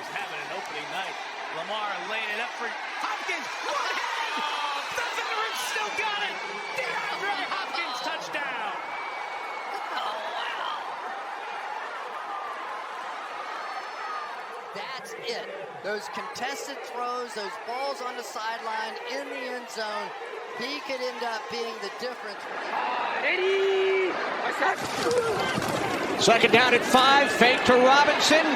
is having an opening night. Lamar laid it up for Hopkins. One hand! The veteran still got it! DeAndre Hopkins touchdown! Oh, wow. That's it. Those contested throws, those balls on the sideline, in the end zone, he could end up being the difference. Second down at 5, fake to Robinson.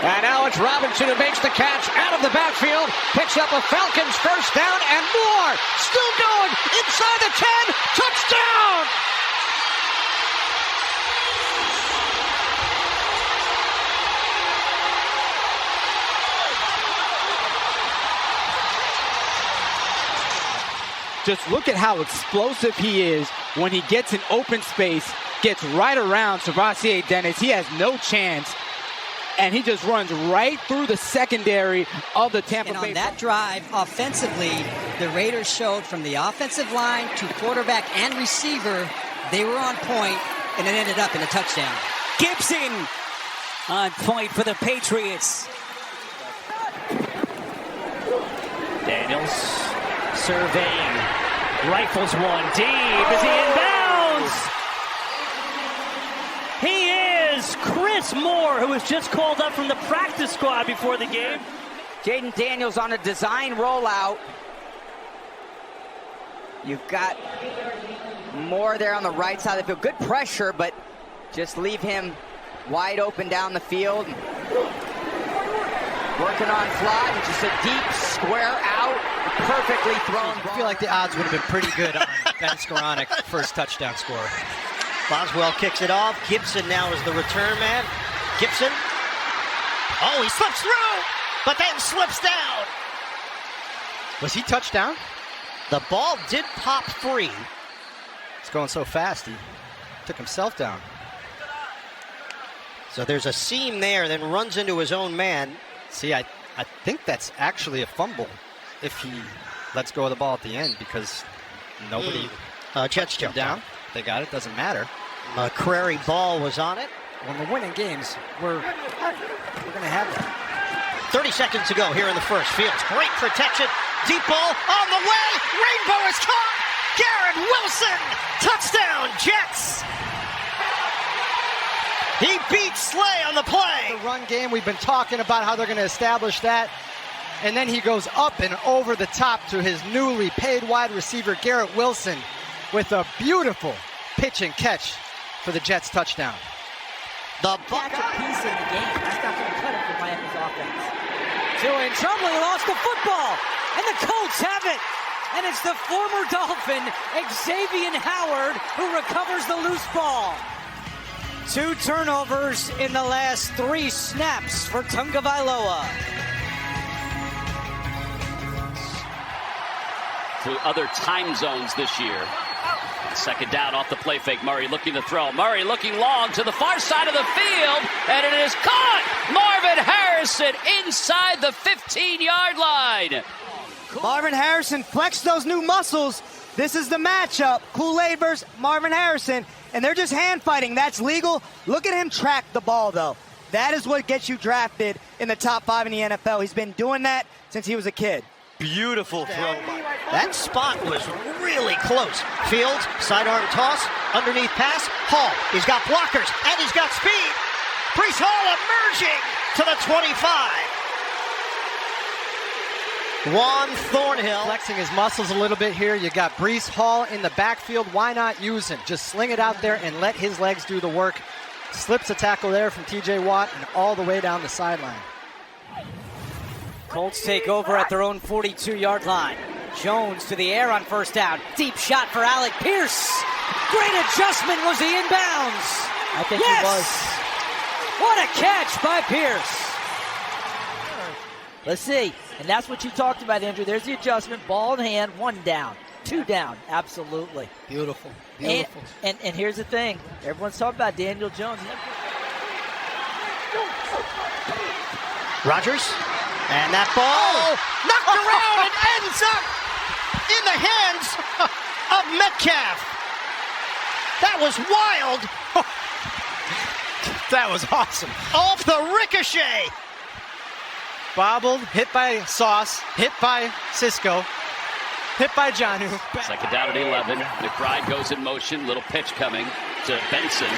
And now it's Robinson who makes the catch out of the backfield. Picks up a Falcons first down and more. Still going inside the 10. Touchdown! Just look at how explosive he is when he gets in open space, gets right around Savasier Dennis. He has no chance, and he just runs right through the secondary of the Tampa Bay. And on that drive, offensively, the Raiders showed from the offensive line to quarterback and receiver, they were on point, and it ended up in a touchdown. Gibson on point for the Patriots. Daniels surveying, rifles one deep as he inbounds. He is Chris Moore, who was just called up from the practice squad before the game. Jaden Daniels on a design rollout. You've got Moore there on the right side of the field. Good pressure, but just leave him wide open down the field. Working on fly, just a deep square out, perfectly thrown. I feel like the odds would have been pretty good on Ben Skoranek first touchdown score. Boswell kicks it off. Gibson now is the return man. Gibson. Oh, he slips through, but then slips down. Was he touchdown? The ball did pop free. It's going so fast, he took himself down. So there's a seam there, then runs into his own man. See, I think that's actually a fumble if he lets go of the ball at the end, because nobody Jets jumped down. They got it, doesn't matter. McCrary ball was on it. When we're winning games, we're going to have that. 30 seconds to go here in the first. Fields, great protection. Deep ball on the way. Rainbow is caught. Garrett Wilson. Touchdown, Jets. He beat Slay on the play. The run game, we've been talking about how they're going to establish that. And then he goes up and over the top to his newly paid wide receiver, Garrett Wilson, with a beautiful pitch and catch for the Jets touchdown. The catch a piece in the game. That's not going to cut it for Miami's offense. Two in trouble. He lost the football. And the Colts have it. And it's the former Dolphin, Xavier Howard, who recovers the loose ball. 2 turnovers in the last 3 snaps for Tagovailoa. To other time zones this year. Second down off the play fake. Murray looking to throw. Murray looking long to the far side of the field. And it is caught. Marvin Harrison inside the 15-yard line. Marvin Harrison flexed those new muscles. This is the matchup. Kool-Aid versus Marvin Harrison. And they're just hand fighting. That's legal. Look at him track the ball, though. That is what gets you drafted in the top 5 in the NFL. He's been doing that since he was a kid. Beautiful throw. That spot was really close. Fields, sidearm toss, underneath pass. Hall, he's got blockers, and he's got speed. Breece Hall emerging to the 25. Juan Thornhill. Flexing his muscles a little bit here. You got Breece Hall in the backfield. Why not use him? Just sling it out there and let his legs do the work. Slips a tackle there from T.J. Watt and all the way down the sideline. Colts take over at their own 42-yard line. Jones to the air on first down. Deep shot for Alec Pierce. Great adjustment. Was he inbounds? I think he was. What a catch by Pierce. Let's see. And that's what you talked about, Andrew. There's the adjustment. Ball in hand. 1 down. 2 down. Absolutely. Beautiful. Beautiful. And here's the thing. Everyone's talking about Daniel Jones. Rodgers. And that ball knocked around and ends up in the hands of Metcalf. That was wild. That was awesome. Off the ricochet. Bobbled, hit by Sauce, hit by Cisco, hit by Janu. Second down at 11. McBride goes in motion. Little pitch coming to Benson.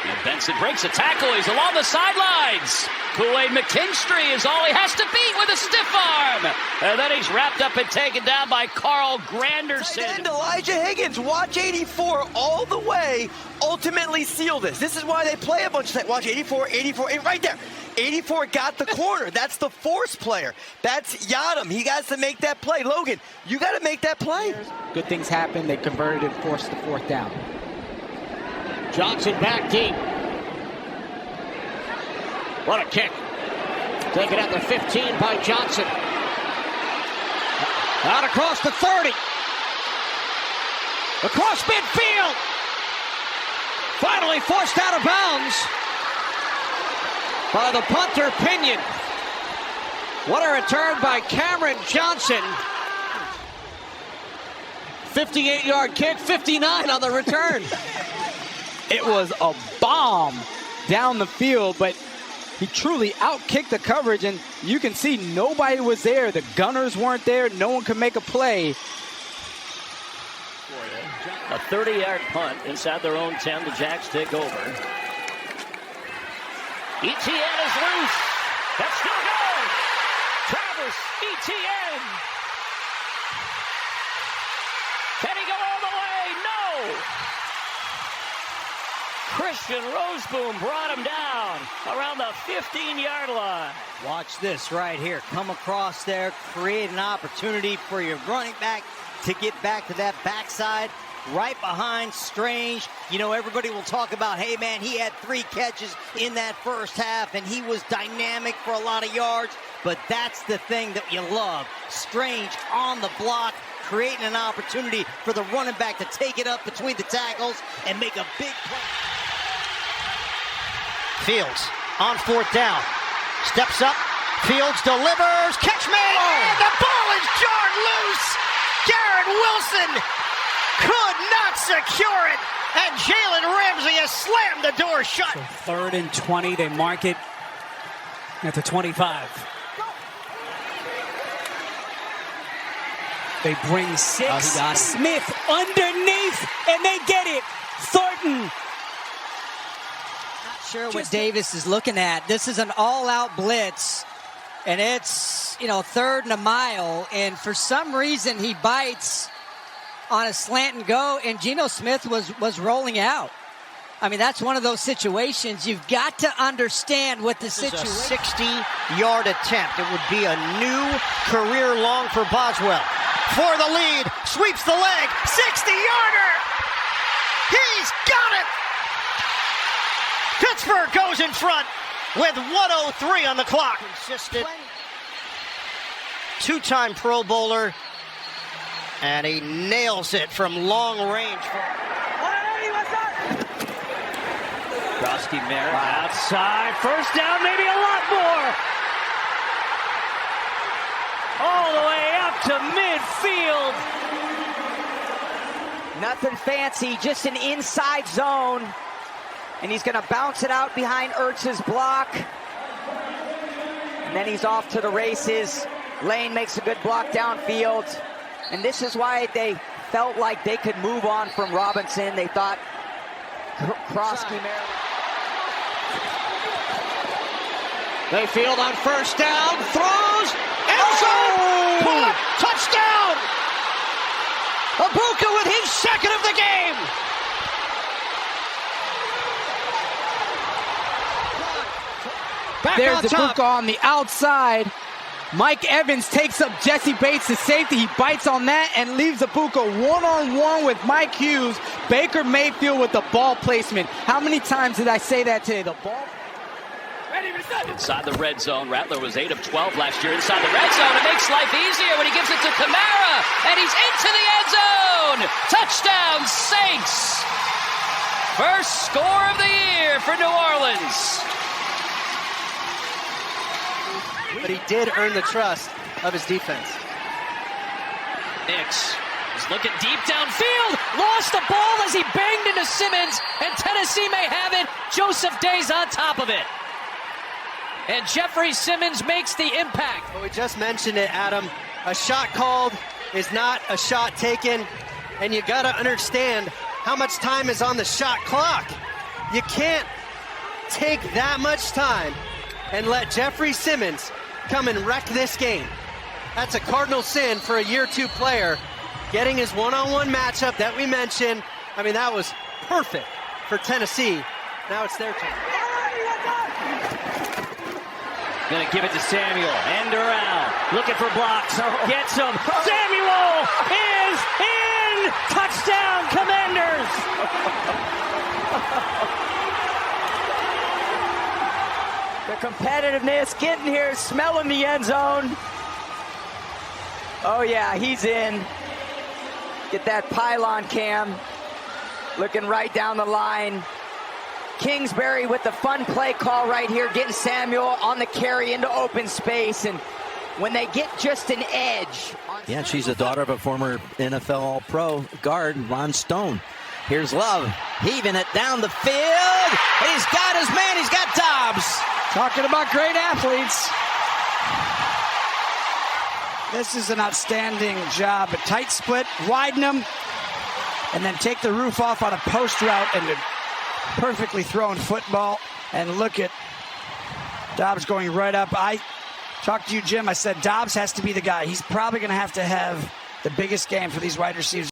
And Benson breaks a tackle. He's along the sidelines. Kool-Aid McKinstry is all he has to beat with a stiff arm. And then he's wrapped up and taken down by Carl Granderson. And Elijah Higgins, watch 84 all the way, ultimately seal this. This is why they play a bunch of that. Watch 84, right there. 84 got the corner. That's the force player. That's Yadam. He got to make that play. Logan, you got to make that play. Good things happen. They converted and forced the fourth down. Johnson back deep. What a kick. Taken at the 15 by Johnson. Out across the 30. Across midfield. Finally forced out of bounds by the punter Pinion. What a return by Cameron Johnson. 58-yard kick, 59 on the return. It was a bomb down the field, but he truly outkicked the coverage, and you can see nobody was there. The gunners weren't there. No one could make a play. A 30-yard punt inside their own 10. The Jacks take over. Etienne is loose. That's still going. Travis Etienne. Can he go all the way? No. Christian Roseboom brought him down around the 15-yard line. Watch this right here. Come across there, create an opportunity for your running back to get back to that backside. Right behind Strange. You know, everybody will talk about, hey, man, he had 3 catches in that first half, and he was dynamic for a lot of yards. But that's the thing that you love. Strange on the block, creating an opportunity for the running back to take it up between the tackles and make a big play. Fields on fourth down. Steps up. Fields delivers. Catch made. And the ball is jarred loose. Garrett Wilson could not secure it. And Jalen Ramsey has slammed the door shut. So 3rd and 20. They mark it at the 25. They bring 6. Smith underneath, and they get it. Thornton. Sure what Davis is looking at. This is an all-out blitz, and it's, 3rd and a mile, and for some reason he bites on a slant and go, and Geno Smith was rolling out. I mean, that's one of those situations. You've got to understand what the situation is. A 60-yard attempt. It would be a new career long for Boswell. For the lead, sweeps the leg, 60-yarder. He's got it. Pittsburgh goes in front with 1:03 on the clock. Consistent. 2-time Pro Bowler, and he nails it from long range. Rusty Merritt outside. First down, maybe a lot more. All the way up to midfield. Nothing fancy, just an inside zone. And he's going to bounce it out behind Ertz's block. And then he's off to the races. Lane makes a good block downfield. And this is why they felt like they could move on from Robinson. They thought Krosky Mayfield on first down, throws, end zone, caught, touchdown! Abuka with his 2nd of the game. Back There's on the top. Abuka on the outside. Mike Evans takes up Jesse Bates, the safety. He bites on that and leaves Abuka one-on-one with Mike Hughes. Baker Mayfield with the ball placement. How many times did I say that today? The ball. Inside the red zone. Rattler was 8 of 12 last year inside the red zone. It makes life easier when he gives it to Kamara. And he's into the end zone. Touchdown, Saints. First score of the year for New Orleans. But he did earn the trust of his defense. Nix is looking deep downfield. Lost the ball as he banged into Simmons. And Tennessee may have it. Joseph Day's on top of it. And Jeffrey Simmons makes the impact. But we just mentioned it, Adam. A shot called is not a shot taken. And you got to understand how much time is on the shot clock. You can't take that much time and let Jeffrey Simmons come and wreck this game. That's a cardinal sin for a year 2 player. Getting his one-on-one matchup that we mentioned, I mean, that was perfect for Tennessee. Now it's their turn. Gonna give it to Samuel. End around. Looking for blocks. Gets him. Samuel is in! Touchdown, Commanders! The competitiveness getting here, smelling the end zone. Oh yeah, he's in. Get that pylon cam. Looking right down the line. Kingsbury with the fun play call right here, getting Samuel on the carry into open space. And when they get just an edge. Yeah, she's the daughter of a former NFL All-Pro guard, Ron Stone. Here's Love, heaving it down the field. And he's got his man, he's got Dobbs. Talking about great athletes. This is an outstanding job. A tight split, widen them, and then take the roof off on a post route and a perfectly thrown football. And look at Dobbs going right up. I talked to you, Jim. I said Dobbs has to be the guy. He's probably going to have the biggest game for these wide receivers.